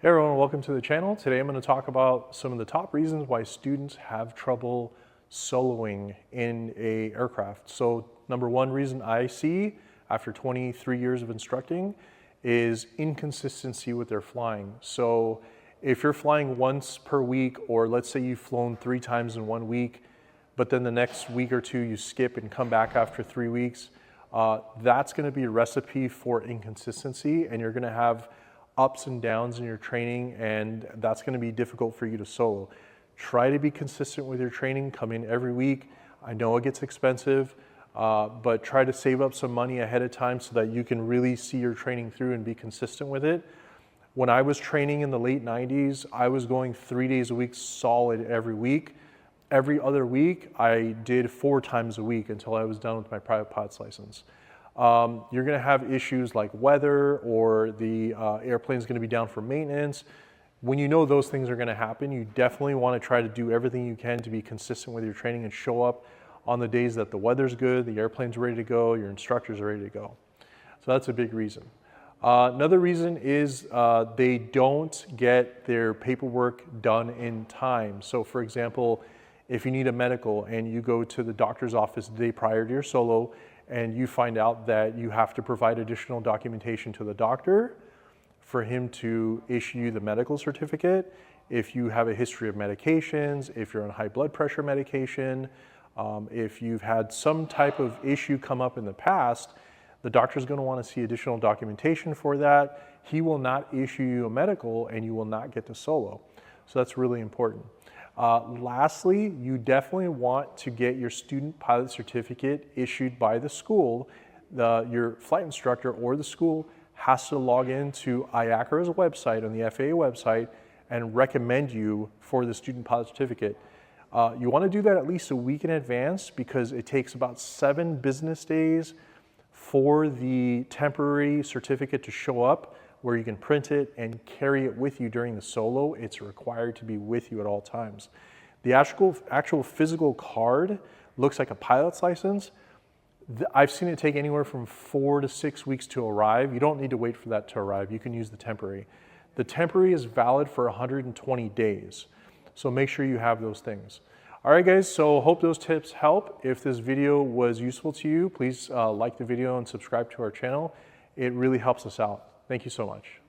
Hey everyone, welcome to the channel. Today I'm going to talk about some of the top reasons why students have trouble soloing in a aircraft. So number one reason I see after 23 years of instructing is inconsistency with their flying. So if you're flying once per week, or let's say you've flown 3 times in 1 week, but then the next week or two you skip and come back after 3 weeks, that's going to be a recipe for inconsistency, and you're going to have ups and downs in your training, and that's going to be difficult for you to solo. Try to be consistent with your training. Come in every week. I know it gets expensive, but try to save up some money ahead of time so that you can really see your training through and be consistent with it. When I was training in the late 90s, I was going 3 days a week solid every week. Every other week, I did 4 times a week until I was done with my private pilot's license. You're going to have issues like weather, or the airplane's going to be down for maintenance. When you know those things are going to happen, you definitely want to try to do everything you can to be consistent with your training and show up on the days that the weather's good, the airplane's ready to go, your instructors are ready to go. So that's a big reason. Another reason is they don't get their paperwork done in time. So for example, if you need a medical and you go to the doctor's office the day prior to your solo, and you find out that you have to provide additional documentation to the doctor for him to issue you the medical certificate. If you have a history of medications, if you're on high blood pressure medication, if you've had some type of issue come up in the past, the doctor's going to want to see additional documentation for that. He will not issue you a medical and you will not get to solo. So that's really important. Lastly, you definitely want to get your student pilot certificate issued by the school. Your flight instructor or the school has to log into IACRA's website, on the FAA website, and recommend you for the student pilot certificate. You want to do that at least a week in advance, because it takes about 7 business days for the temporary certificate to show up, where you can print it and carry it with you during the solo. It's required to be with you at all times. The actual physical card looks like a pilot's license. I've seen it take anywhere from 4 to 6 weeks to arrive. You don't need to wait for that to arrive. You can use the temporary. The temporary is valid for 120 days. So make sure you have those things. All right, guys, so hope those tips help. If this video was useful to you, please like the video and subscribe to our channel. It really helps us out. Thank you so much.